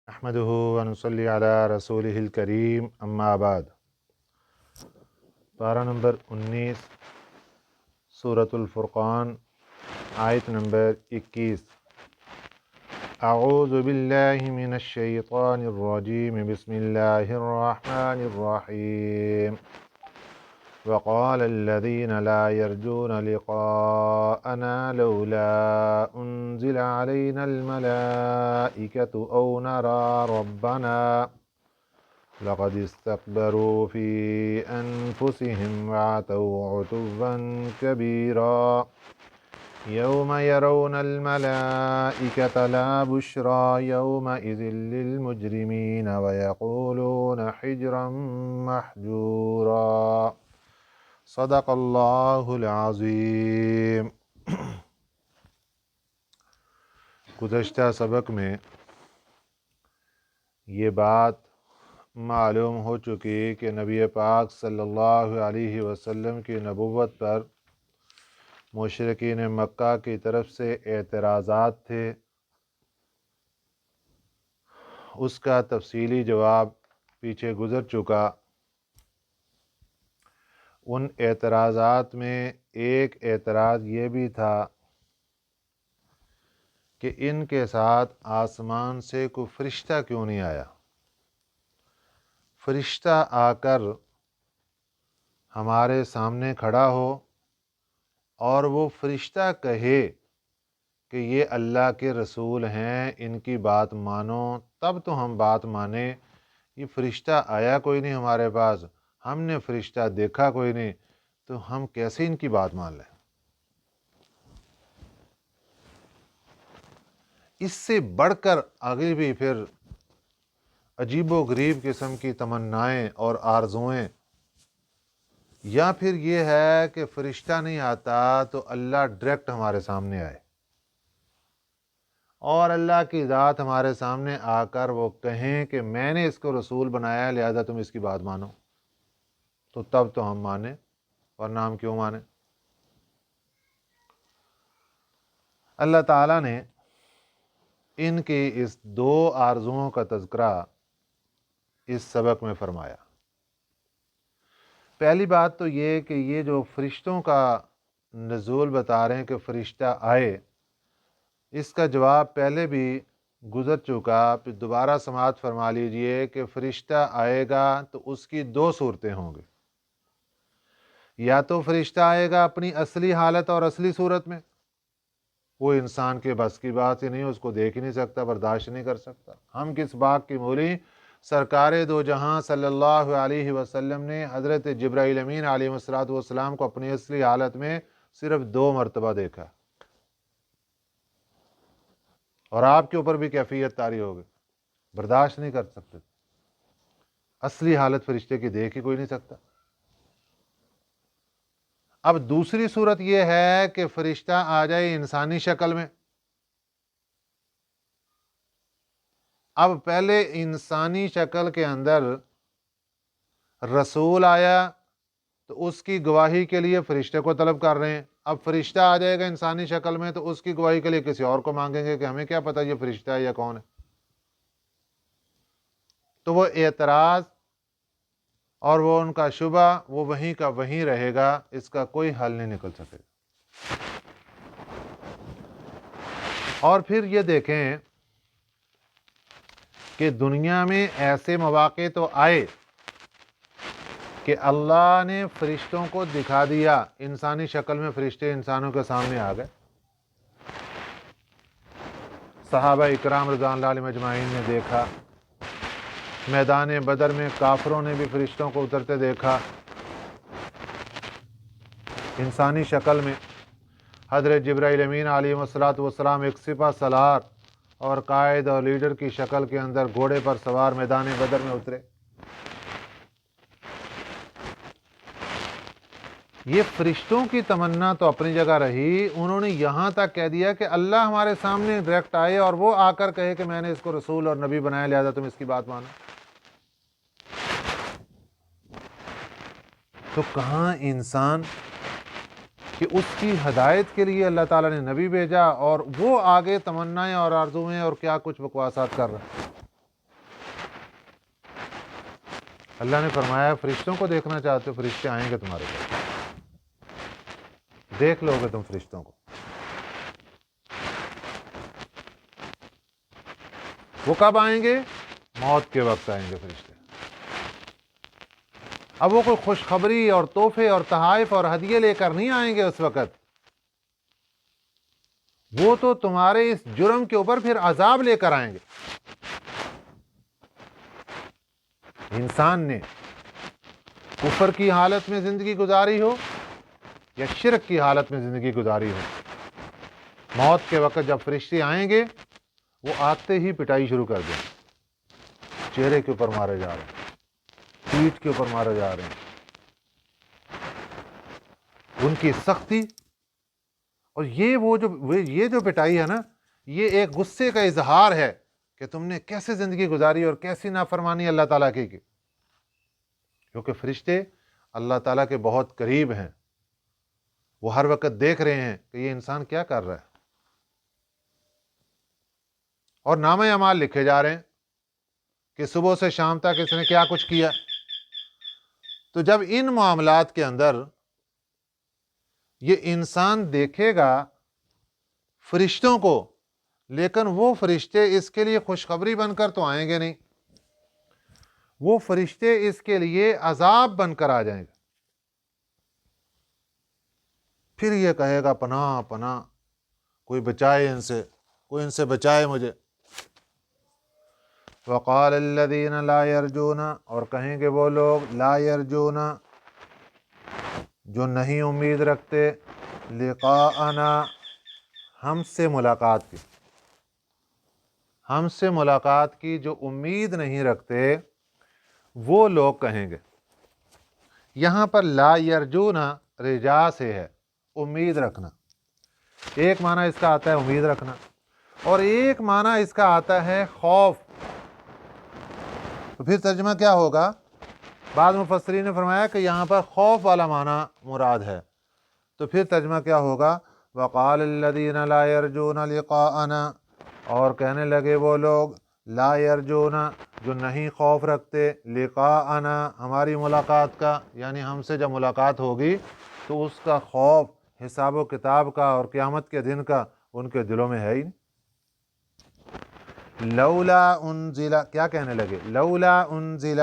احمدہ ونصلی علی رسولہ الکریم اما بعد۔ پارہ نمبر 19 سورۃ الفرقان، آیت نمبر 21۔ اعوذ باللہ من الشیطان الرجیم، بسم اللہ الرحمن الرحیم۔ وقال الذين لا يرجون لقاءنا لولا أنزل علينا الملائكة أو نرى ربنا لقد استكبروا في أنفسهم وعتوا عتوا كبيرا يوم يرون الملائكة لا بشرى يومئذ للمجرمين ويقولون حجرا محجورا۔ صدق اللہ العظیم۔ گزشتہ سبق میں یہ بات معلوم ہو چکی کہ نبی پاک صلی اللہ علیہ وسلم کی نبوت پر مشرکین مکہ کی طرف سے اعتراضات تھے۔ اس کا تفصیلی جواب پیچھے گزر چکا۔ ان اعتراضات میں ایک اعتراض یہ بھی تھا کہ ان کے ساتھ آسمان سے کوئی فرشتہ کیوں نہیں آیا؟ فرشتہ آ کر ہمارے سامنے کھڑا ہو اور وہ فرشتہ کہے کہ یہ اللہ کے رسول ہیں، ان کی بات مانو، تب تو ہم بات مانیں۔ یہ فرشتہ آیا کوئی نہیں ہمارے پاس، ہم نے فرشتہ دیکھا کوئی نہیں، تو ہم کیسے ان کی بات مان لیں؟ اس سے بڑھ کر آگے بھی پھر عجیب و غریب قسم کی تمنائیں اور آرزوئیں، یا پھر یہ ہے کہ فرشتہ نہیں آتا تو اللہ ڈائریکٹ ہمارے سامنے آئے اور اللہ کی ذات ہمارے سامنے آ کر وہ کہیں کہ میں نے اس کو رسول بنایا، لہذا تم اس کی بات مانو، تو تب تو ہم مانیں، ورنہ ہم کیوں مانیں؟ اللہ تعالیٰ نے ان کی اس دو آرزوؤں کا تذکرہ اس سبق میں فرمایا۔ پہلی بات تو یہ کہ یہ جو فرشتوں کا نزول بتا رہے ہیں کہ فرشتہ آئے، اس کا جواب پہلے بھی گزر چکا، پھر دوبارہ سماعت فرما لیجئے کہ فرشتہ آئے گا تو اس کی دو صورتیں ہوں گی۔ یا تو فرشتہ آئے گا اپنی اصلی حالت اور اصلی صورت میں، وہ انسان کے بس کی بات ہی نہیں، اس کو دیکھ ہی نہیں سکتا، برداشت نہیں کر سکتا۔ ہم کس باغ کی مولی، سرکار دو جہاں صلی اللہ علیہ وسلم نے حضرت جبرائیل امین علیہ السلام کو اپنی اصلی حالت میں صرف 2 مرتبہ دیکھا، اور آپ کے اوپر بھی کیفیت طاری ہوگی، برداشت نہیں کر سکتے۔ اصلی حالت فرشتے کی دیکھ ہی کوئی نہیں سکتا۔ اب دوسری صورت یہ ہے کہ فرشتہ آ جائے انسانی شکل میں۔ اب پہلے انسانی شکل کے اندر رسول آیا تو اس کی گواہی کے لیے فرشتے کو طلب کر رہے ہیں، اب فرشتہ آ جائے گا انسانی شکل میں تو اس کی گواہی کے لیے کسی اور کو مانگیں گے کہ ہمیں کیا پتہ یہ فرشتہ ہے یا کون ہے؟ تو وہ اعتراض اور وہ ان کا شبہ وہ وہیں کا وہیں رہے گا، اس کا کوئی حل نہیں نکل سکے گا۔ اور پھر یہ دیکھیں کہ دنیا میں ایسے مواقع تو آئے کہ اللہ نے فرشتوں کو دکھا دیا، انسانی شکل میں فرشتے انسانوں کے سامنے آ گئے۔ صحابہ اکرام رضوان اللہ علیہم اجمعین نے دیکھا، میدان بدر میں کافروں نے بھی فرشتوں کو اترتے دیکھا انسانی شکل میں۔ حضرت جبرائیل امین علیہ السلام ایک سپہ سالار اور قائد اور لیڈر کی شکل کے اندر گھوڑے پر سوار میدان بدر میں اترے۔ یہ فرشتوں کی تمنا تو اپنی جگہ رہی، انہوں نے یہاں تک کہہ دیا کہ اللہ ہمارے سامنے ڈائریکٹ آئے اور وہ آ کر کہے کہ میں نے اس کو رسول اور نبی بنایا، لہذا تم اس کی بات مانو، تو کہاں انسان کہ اس کی ہدایت کے لیے اللہ تعالیٰ نے نبی بھیجا اور وہ آگے تمنائیں اور آرزویں اور کیا کچھ بکواسات کر رہا ہے۔ اللہ نے فرمایا فرشتوں کو دیکھنا چاہتے ہو، فرشتے آئیں گے تمہارے پاس، دیکھ لو گے تم فرشتوں کو۔ وہ کب آئیں گے؟ موت کے وقت آئیں گے فرشتے۔ اب وہ کوئی خوشخبری اور تحفے اور تحائف اور ہدیے لے کر نہیں آئیں گے اس وقت، وہ تو تمہارے اس جرم کے اوپر پھر عذاب لے کر آئیں گے۔ انسان نے کفر کی حالت میں زندگی گزاری ہو یا شرک کی حالت میں زندگی گزاری ہو، موت کے وقت جب فرشتے آئیں گے وہ آتے ہی پٹائی شروع کر دیں، چہرے کے اوپر مارے جا رہے ہیں، پیٹھ کے اوپر مارے جا رہے ہیں۔ ان کی سختی اور یہ جو پٹائی ہے نا، یہ ایک غصے کا اظہار ہے کہ تم نے کیسے زندگی گزاری اور کیسی نافرمانی اللہ تعالیٰ کی کیونکہ فرشتے اللہ تعالیٰ کے بہت قریب ہیں، وہ ہر وقت دیکھ رہے ہیں کہ یہ انسان کیا کر رہا ہے، اور نامہ اعمال لکھے جا رہے ہیں کہ صبح سے شام تک اس نے کیا کچھ کیا۔ تو جب ان معاملات کے اندر یہ انسان دیکھے گا فرشتوں کو، لیکن وہ فرشتے اس کے لیے خوشخبری بن کر تو آئیں گے نہیں، وہ فرشتے اس کے لیے عذاب بن کر آ جائیں گے۔ پھر یہ کہے گا پناہ پناہ، کوئی بچائے ان سے، کوئی ان سے بچائے مجھے۔ وقال الذین لا یرجون، اور کہیں گے وہ لوگ لا یرجون جو نہیں امید رکھتے، لقاءنا ہم سے ملاقات کی، ہم سے ملاقات کی جو امید نہیں رکھتے وہ لوگ کہیں گے۔ یہاں پر لا یرجون رجا سے ہے، امید رکھنا۔ ایک معنی اس کا آتا ہے امید رکھنا، اور ایک معنی اس کا آتا ہے خوف۔ تو پھر ترجمہ کیا ہوگا؟ بعض مفسرین نے فرمایا کہ یہاں پر خوف والا معنی مراد ہے، تو پھر ترجمہ کیا ہوگا؟ وقال الذین لا یرجون لقاءنا، اور کہنے لگے وہ لوگ لا یرجون جو نہیں خوف رکھتے، لقاءنا ہماری ملاقات کا، یعنی ہم سے جب ملاقات ہوگی تو اس کا خوف حساب و کتاب کا اور قیامت کے دن کا ان کے دلوں میں ہے ہی نہیں۔ لولا انزل، کیا کہنے لگے؟ لولا انزل،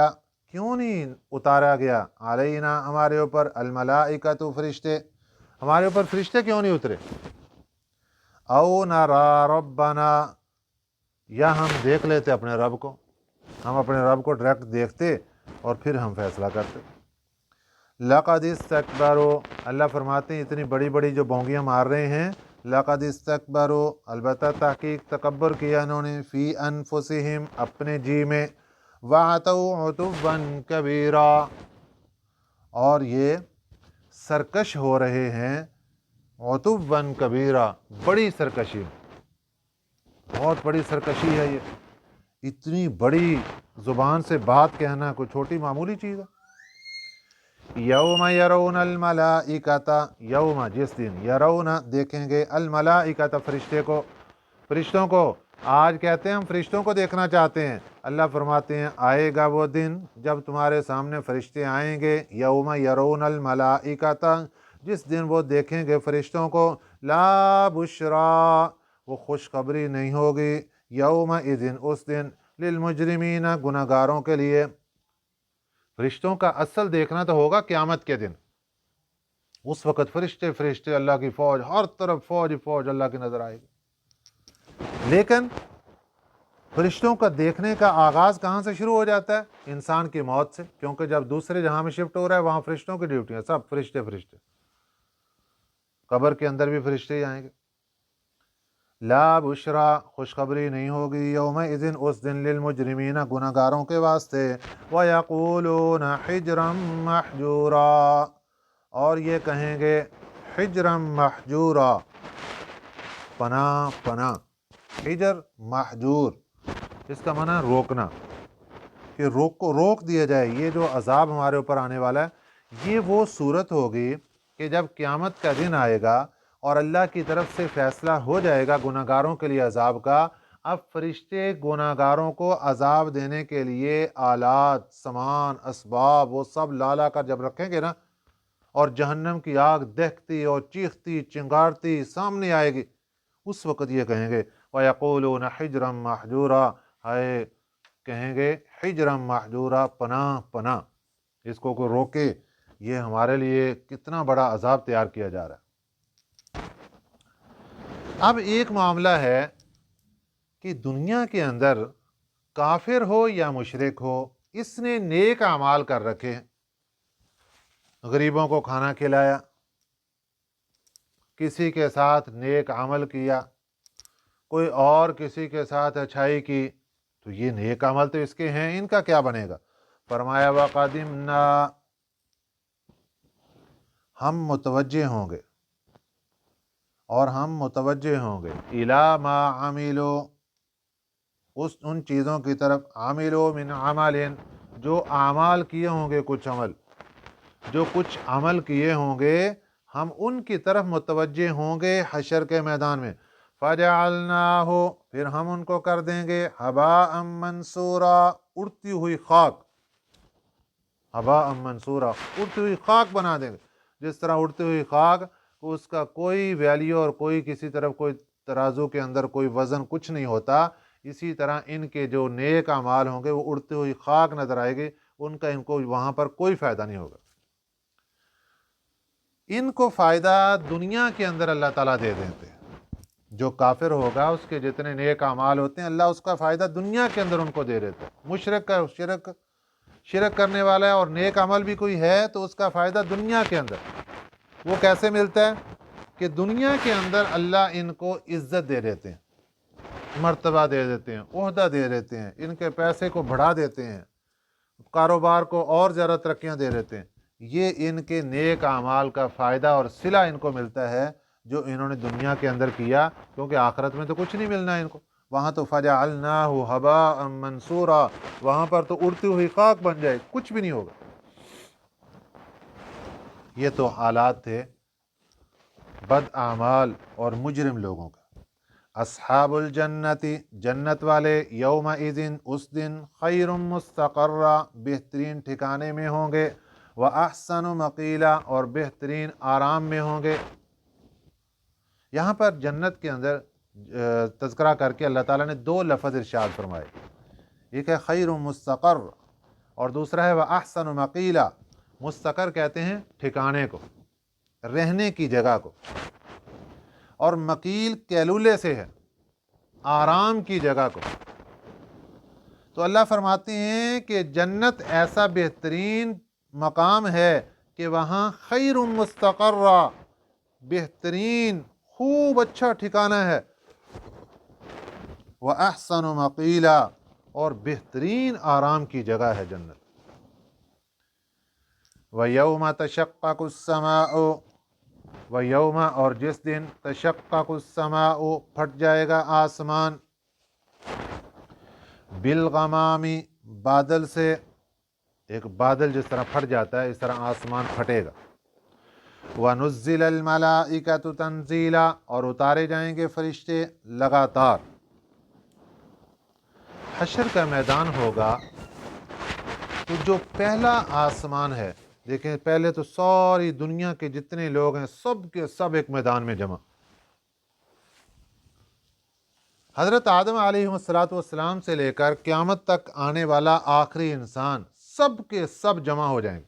کیوں نہیں اتارا گیا، علینا ہمارے اوپر، الملائکۃ فرشتے، ہمارے اوپر فرشتے کیوں نہیں اترے؟ او نرا ربنا، یا ہم دیکھ لیتے اپنے رب کو، ہم اپنے رب کو ڈائریکٹ دیکھتے اور پھر ہم فیصلہ کرتے۔ لقد استکبروا، اللہ فرماتے ہیں اتنی بڑی بڑی جو بونگیاں مار رہے ہیں، لقد استکبروا البتہ تحقیق تکبر کیا انہوں نے، فی انفسہم اپنے جی میں، وعتوا عتوا کبیرا اور یہ سرکش ہو رہے ہیں، عتوا کبیرا بڑی سرکشی، بہت بڑی سرکشی ہے یہ، اتنی بڑی زبان سے بات کہنا کوئی چھوٹی معمولی چیز ہے۔ یوم یرون الملائکۃ، یوم جس دن، یرون دیکھیں گے، الملائکۃ فرشتوں کو، آج کہتے ہیں ہم فرشتوں کو دیکھنا چاہتے ہیں، اللہ فرماتے ہیں آئے گا وہ دن جب تمہارے سامنے فرشتے آئیں گے، یوم یرون الملائکۃ جس دن وہ دیکھیں گے فرشتوں کو، لا بشرا وہ خوشخبری نہیں ہوگی، یوم اذن اس دن، للمجرمین گناہگاروں کے لیے۔ فرشتوں کا اصل دیکھنا تو ہوگا قیامت کے دن، اس وقت فرشتے فرشتے، اللہ کی فوج، ہر طرف فوج فوج اللہ کی نظر آئے گی۔ لیکن فرشتوں کا دیکھنے کا آغاز کہاں سے شروع ہو جاتا ہے؟ انسان کی موت سے، کیونکہ جب دوسرے جہاں میں شفٹ ہو رہا ہے وہاں فرشتوں کی ڈیوٹی ہے، سب فرشتے فرشتے، قبر کے اندر بھی فرشتے ہی آئیں گے۔ لا بشرا خوشخبری نہیں ہوگی، یوم اذن اس دن، للمجرمین گناہگاروں کے واسطے، وَيَقُولُونَ حِجْرًا مَحْجُورًا اور یہ کہیں گے حجرًا محجورا پناہ پناہ، حجر محجور اس کا معنی روکنا، کہ روک دیا جائے، یہ جو عذاب ہمارے اوپر آنے والا ہے یہ وہ صورت ہوگی کہ جب قیامت کا دن آئے گا اور اللہ کی طرف سے فیصلہ ہو جائے گا گناہگاروں کے لیے عذاب کا، اب فرشتے گناہگاروں کو عذاب دینے کے لیے آلات، سامان، اسباب وہ سب لا کر جب رکھیں گے نا، اور جہنم کی آگ دہکتی اور چیختی چنگارتی سامنے آئے گی، اس وقت یہ کہیں گے وَيَقُولُونَ حِجْرًا مَحْجُورًا، ہائے کہیں گے حجرًا محجورا، پناہ پناہ، اس کو کوئی روکے، یہ ہمارے لیے کتنا بڑا عذاب تیار کیا جا رہا ہے۔ اب ایک معاملہ ہے کہ دنیا کے اندر کافر ہو یا مشرک ہو، اس نے نیک اعمال کر رکھے ہیں، غریبوں کو کھانا کھلایا، کسی کے ساتھ نیک عمل کیا، کوئی اور کسی کے ساتھ اچھائی کی، تو یہ نیک عمل تو اس کے ہیں، ان کا کیا بنے گا؟ فرمایا وَقَدِمْنَا، ہم متوجہ ہوں گے، اور ہم متوجہ ہوں گے اِلَىٰ مَا عَمِلُوا، ان چیزوں کی طرف، عَمِلُوا مِنْ عَمَلٍ، جو اعمال کیے ہوں گے، کچھ عمل، جو کچھ عمل کیے ہوں گے، ہم ان کی طرف متوجہ ہوں گے حشر کے میدان میں۔ فَجَعَلْنَاهُ، پھر ہم ان کو کر دیں گے ہَبَاءً مَنْثُورًا، اڑتی ہوئی خاک، ہَبَاءً مَنْثُورًا، اڑتی ہوئی خاک بنا دیں گے۔ جس طرح اڑتی ہوئی خاک، اس کا کوئی ویلیو اور کوئی کسی طرف کوئی ترازو کے اندر کوئی وزن کچھ نہیں ہوتا، اسی طرح ان کے جو نیک اعمال ہوں گے وہ اڑتی ہوئی خاک نظر آئے گی، ان کو وہاں پر کوئی فائدہ نہیں ہوگا۔ ان کو فائدہ دنیا کے اندر اللہ تعالیٰ دے دیتے ہیں، جو کافر ہوگا اس کے جتنے نیک اعمال ہوتے ہیں، اللہ اس کا فائدہ دنیا کے اندر ان کو دے دیتے ہیں۔ مشرک کا شرک کرنے والا ہے اور نیک عمل بھی کوئی ہے تو اس کا فائدہ دنیا کے اندر۔ وہ کیسے ملتا ہے؟ کہ دنیا کے اندر اللہ ان کو عزت دے دیتے ہیں، مرتبہ دے دیتے ہیں، عہدہ دے دیتے ہیں، ان کے پیسے کو بڑھا دیتے ہیں، کاروبار کو اور زیادہ ترقیاں دے دیتے ہیں۔ یہ ان کے نیک اعمال کا فائدہ اور صلہ ان کو ملتا ہے جو انہوں نے دنیا کے اندر کیا، کیونکہ آخرت میں تو کچھ نہیں ملنا ہے ان کو، وہاں تو فَجَعَلْنَاهُ هَبَاءً مَنْثُورًا، وہاں پر تو اڑتی ہوئی خاک بن جائے، کچھ بھی نہیں ہوگا۔ یہ تو حالات تھے بد اعمال اور مجرم لوگوں کا۔ اصحاب الجنتی، جنت والے، یومئذ، اس دن، خیر مستقرا، بہترین ٹھکانے میں ہوں گے، وَأَحْسَنُ مَقِيلًا، اور بہترین آرام میں ہوں گے۔ یہاں پر جنت کے اندر تذکرہ کر کے اللہ تعالیٰ نے دو لفظ ارشاد فرمائے، ایک ہے خیر مستقر اور دوسرا ہے وَأَحْسَنُ مَقِيلًا۔ مستقر کہتے ہیں ٹھکانے کو، رہنے کی جگہ کو، اور مقیل کیلولے سے ہے، آرام کی جگہ کو۔ تو اللہ فرماتے ہیں کہ جنت ایسا بہترین مقام ہے کہ وہاں خیر مستقرا، بہترین خوب اچھا ٹھکانہ ہے، وَأَحْسَنُ مَقِيلًا، اور بہترین آرام کی جگہ ہے جنت۔ وَيَوْمَ تَشَقَّقُ السَّمَاءُ، وَيَوْمَ، اور جس دن، تَشَقَّقُ السَّمَاءُ، پھٹ جائے گا آسمان، بالغمامی، بادل سے، ایک بادل جس طرح پھٹ جاتا ہے اس طرح آسمان پھٹے گا۔ وَنُزِّلَ الْمَلَائِكَةُ تَنزِيلًا، اور اتارے جائیں گے فرشتے لگاتار۔ حشر کا میدان ہوگا تو جو پہلا آسمان ہے، دیکھیں پہلے تو ساری دنیا کے جتنے لوگ ہیں سب کے سب ایک میدان میں جمع۔ حضرت آدم علیہ السلام سے لے کر قیامت تک آنے والا آخری انسان سب کے سب جمع ہو جائیں گے۔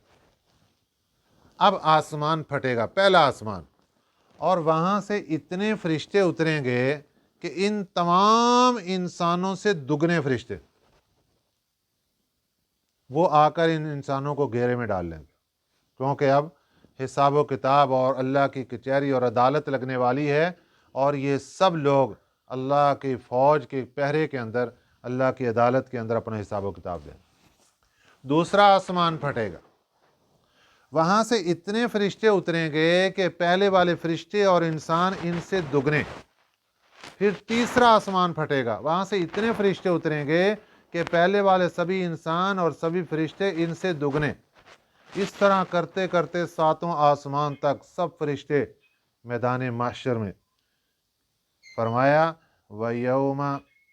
اب آسمان پھٹے گا، پہلا آسمان، اور وہاں سے اتنے فرشتے اتریں گے کہ ان تمام انسانوں سے دگنے فرشتے، وہ آ کر ان انسانوں کو گھیرے میں ڈال لیں گے، کیونکہ اب حساب و کتاب اور اللہ کی کچہری اور عدالت لگنے والی ہے، اور یہ سب لوگ اللہ کی فوج کے پہرے کے اندر، اللہ کی عدالت کے اندر اپنا حساب و کتاب دیں۔ دوسرا آسمان پھٹے گا، وہاں سے اتنے فرشتے اتریں گے کہ پہلے والے فرشتے اور انسان ان سے دگنے۔ پھر تیسرا آسمان پھٹے گا، وہاں سے اتنے فرشتے اتریں گے کہ پہلے والے سبھی انسان اور سبھی فرشتے ان سے دگنے۔ اس طرح کرتے کرتے ساتوں آسمان تک سب فرشتے میدان محشر میں۔ فرمایا وَيَوْمَ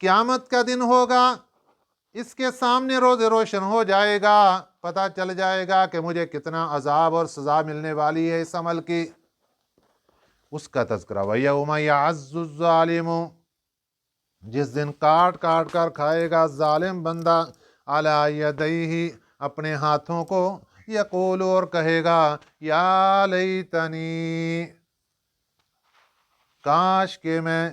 قیامت کا دن ہوگا، اس کے سامنے روز روشن ہو جائے گا، پتہ چل جائے گا کہ مجھے کتنا عذاب اور سزا ملنے والی ہے اس عمل کی۔ اس کا تذکرہ وَيَوْمَ يَعَزُّ الظَّالِمُ، جس دن کاٹ کاٹ کر کھائے گا ظالم بندہ، عَلَى يَدَيْهِ، اپنے ہاتھوں کو، یقول، اور کہے گا، یا لیتنی، کاش کہ میں،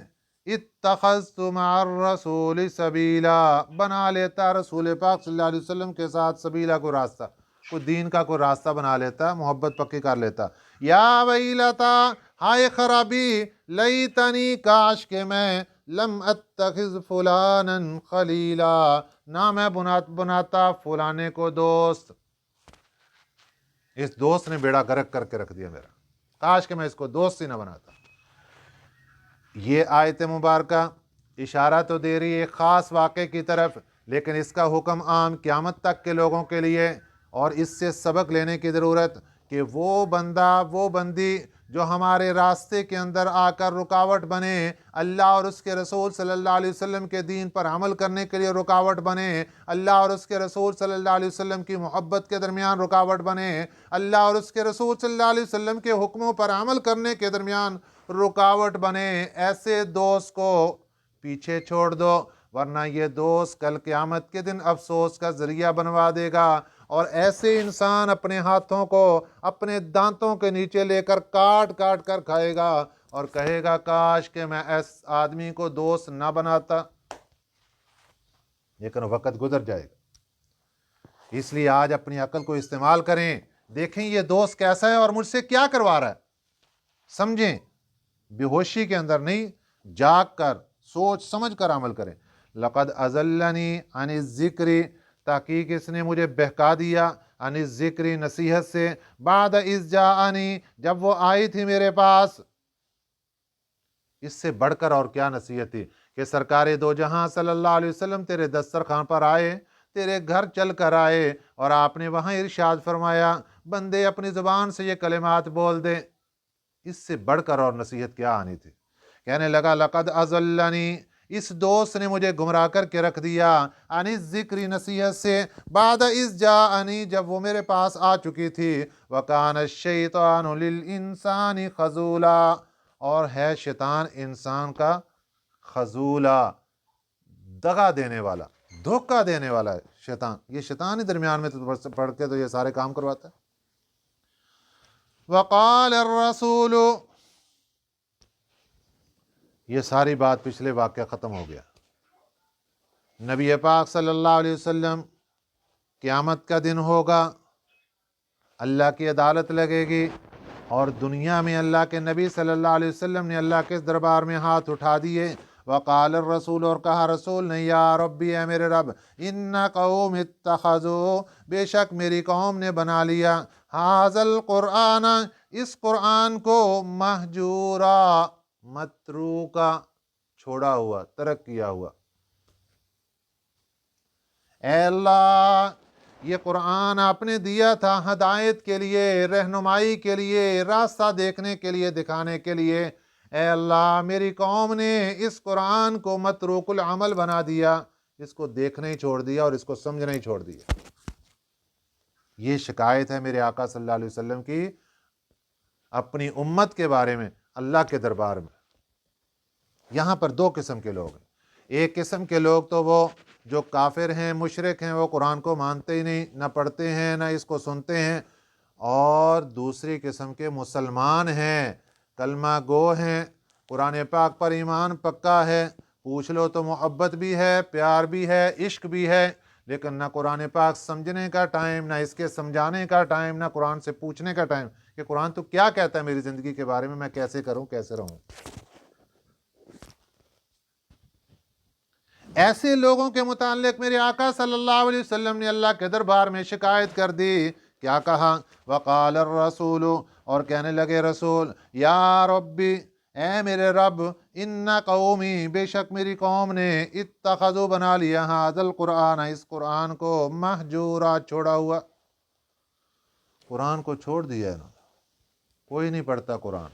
اتخذت مع الرسول سبیلا، بنا لیتا رسول پاک صلی اللہ علیہ وسلم کے ساتھ سبیلا، کو راستہ، کوئی دین کا کوئی راستہ بنا لیتا، محبت پکی کر لیتا۔ یا ویلتا، ہائے خرابی، لیتنی، کاش کہ میں، لم اتخذ فلانا خلیلا، نہ میں بناتا فلانے کو دوست، اس دوست نے بیڑا غرق کر کے رکھ دیا میرا، کاش کہ میں اس کو دوست ہی نہ بناتا۔ یہ آیت مبارکہ اشارہ تو دے رہی ہے ایک خاص واقعے کی طرف، لیکن اس کا حکم عام قیامت تک کے لوگوں کے لیے، اور اس سے سبق لینے کی ضرورت کہ وہ بندہ، وہ بندی جو ہمارے راستے کے اندر آ کر رکاوٹ بنے، اللہ اور اس کے رسول صلی اللہ علیہ وسلم کے دین پر عمل کرنے کے لیے رکاوٹ بنے، اللہ اور اس کے رسول صلی اللہ علیہ وسلم کی محبت کے درمیان رکاوٹ بنے، اللہ اور اس کے رسول صلی اللہ علیہ وسلم کے حکموں پر عمل کرنے کے درمیان رکاوٹ بنے، ایسے دوست کو پیچھے چھوڑ دو، ورنہ یہ دوست کل قیامت کے دن افسوس کا ذریعہ بنوا دے گا، اور ایسے انسان اپنے ہاتھوں کو اپنے دانتوں کے نیچے لے کر کاٹ کاٹ کر کھائے گا، اور کہے گا کاش کہ میں اس آدمی کو دوست نہ بناتا، لیکن وقت گزر جائے گا۔ اس لیے آج اپنی عقل کو استعمال کریں، دیکھیں یہ دوست کیسا ہے اور مجھ سے کیا کروا رہا ہے، سمجھیں، بے ہوشی کے اندر نہیں، جاگ کر سوچ سمجھ کر عمل کریں۔ لقد اضلنی عن الذکر، تحقیق اس نے مجھے بہکا دیا، عن الذکر، نصیحت سے، بعد اذ جاءنی، جب وہ آئی تھی میرے پاس۔ اس سے بڑھ کر اور کیا نصیحت تھی کہ سرکار دو جہاں صلی اللہ علیہ وسلم تیرے دسترخوان پر آئے، تیرے گھر چل کر آئے، اور آپ نے وہاں ارشاد فرمایا بندے اپنی زبان سے یہ کلمات بول دیں، اس سے بڑھ کر اور نصیحت کیا آنی تھی؟ کہنے لگا لقد اضلنی، اس دوست نے مجھے گمراہ کر کے رکھ دیا، عن الذکر، نصیحت سے، بعد اذ جاءنی، جب وہ میرے پاس آ چکی تھی، وکان الشیطان للانسان خذولا، اور ہے شیطان انسان کا خذولا، دغا دینے والا، دھوکہ دینے والا ہے شیطان، یہ شیطان ہی درمیان میں پڑھ کے تو یہ سارے کام کرواتا ہے۔ وقال الرسول، یہ ساری بات پچھلے واقعہ ختم ہو گیا۔ نبی پاک صلی اللہ علیہ وسلم، قیامت کا دن ہوگا، اللہ کی عدالت لگے گی، اور دنیا میں اللہ کے نبی صلی اللہ علیہ وسلم نے اللہ کے دربار میں ہاتھ اٹھا دیے، وقال الرسول، اور کہا رسول نے، یا ربی، اے میرے رب، ان قوم اتخذوا، بے شک میری قوم نے بنا لیا، ھذا القرآن، اس قرآن کو، مہجورا، متروکا، چھوڑا ہوا، ترک کیا ہوا۔ اے اللہ، یہ قرآن آپ نے دیا تھا ہدایت کے لیے، رہنمائی کے لیے، راستہ دیکھنے کے لیے، دکھانے کے لیے، اے اللہ میری قوم نے اس قرآن کو متروک العمل بنا دیا، اس کو دیکھنا ہی چھوڑ دیا اور اس کو سمجھنا ہی چھوڑ دیا۔ یہ شکایت ہے میرے آقا صلی اللہ علیہ وسلم کی اپنی امت کے بارے میں اللہ کے دربار میں۔ یہاں پر دو قسم کے لوگ ہیں، ایک قسم کے لوگ تو وہ جو کافر ہیں، مشرک ہیں، وہ قرآن کو مانتے ہی نہیں، نہ پڑھتے ہیں نہ اس کو سنتے ہیں، اور دوسری قسم کے مسلمان ہیں، کلمہ گو ہیں، قرآن پاک پر ایمان پکا ہے، پوچھ لو تو محبت بھی ہے، پیار بھی ہے، عشق بھی ہے، لیکن نہ قرآن پاک سمجھنے کا ٹائم، نہ اس کے سمجھانے کا ٹائم، نہ قرآن سے پوچھنے کا ٹائم کہ قرآن تو کیا کہتا ہے میری زندگی کے بارے میں کیسے کروں، کیسے رہوں۔ ایسے لوگوں کے متعلق میرے آقا صلی اللہ علیہ وسلم نے اللہ کے دربار میں شکایت کر دی۔ کیا کہا؟ وقال الرسول، اور کہنے لگے رسول، یا ربی، اے میرے رب، ان قومی، بے شک میری قوم نے، اتخذوا، بنا لیا، ھذا القرآن، اس قرآن کو، مہجورا، چھوڑا ہوا، قرآن کو چھوڑ دیا انہوں نے، کوئی نہیں پڑھتا قرآن۔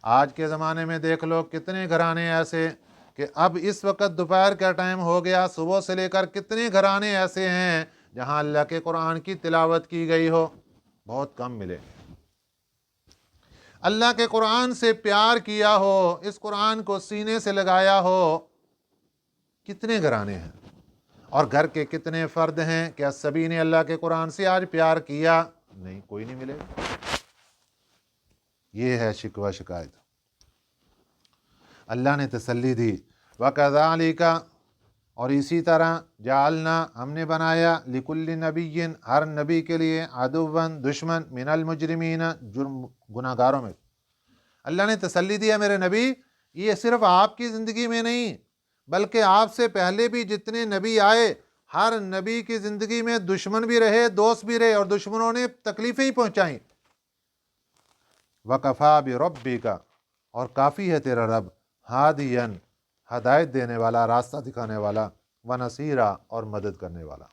آج کے زمانے میں دیکھ لو کتنے گھرانے ایسے کہ اب اس وقت دوپہر کا ٹائم ہو گیا، صبح سے لے کر کتنے گھرانے ایسے ہیں جہاں اللہ کے قرآن کی تلاوت کی گئی ہو؟ بہت کم ملے۔ اللہ کے قرآن سے پیار کیا ہو، اس قرآن کو سینے سے لگایا ہو، کتنے گھرانے ہیں؟ اور گھر کے کتنے فرد ہیں؟ کیا سبھی نے اللہ کے قرآن سے آج پیار کیا؟ نہیں، کوئی نہیں ملے۔ یہ ہے شکوہ شکایت۔ اللہ نے تسلی دی، وَكَذَلِكَ، اور اسی طرح جعلنا، ہم نے بنایا، لِكُلِّ نَبِيٍّ، ہر نبی کے لیے، عَدُوًّا، دشمن، مِنَ الْمُجْرِمِينَ، جرم گناہ گاروں میں۔ اللہ نے تسلی دیا میرے نبی، یہ صرف آپ کی زندگی میں نہیں بلکہ آپ سے پہلے بھی جتنے نبی آئے، ہر نبی کی زندگی میں دشمن بھی رہے، دوست بھی رہے، اور دشمنوں نے تکلیفیں ہی پہنچائیں۔ وَكَفَى بِرَبِّكَ، اور کافی ہے تیرا رب، ہادیًا، ہدایت دینے والا، راستہ دکھانے والا، وَنَصِيرًا، اور مدد کرنے والا۔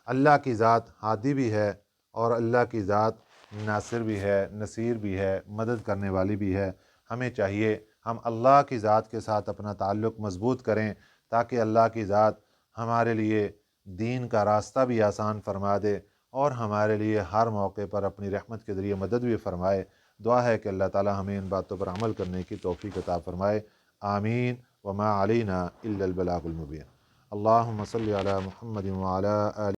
اللہ کی ذات ہادی بھی ہے، اور اللہ کی ذات ناصر بھی ہے، نصیر بھی ہے، مدد کرنے والی بھی ہے۔ ہمیں چاہیے ہم اللہ کی ذات کے ساتھ اپنا تعلق مضبوط کریں تاکہ اللہ کی ذات ہمارے لیے دین کا راستہ بھی آسان فرما دے اور ہمارے لیے ہر موقع پر اپنی رحمت کے ذریعے مدد بھی فرمائے۔ دعا ہے کہ اللہ تعالی ہمیں ان باتوں پر عمل کرنے کی توفیق عطا فرمائے۔ آمین۔ وما علینا الا البلاغ المبین۔ اللہم صلی علی محمد وعلی آلہ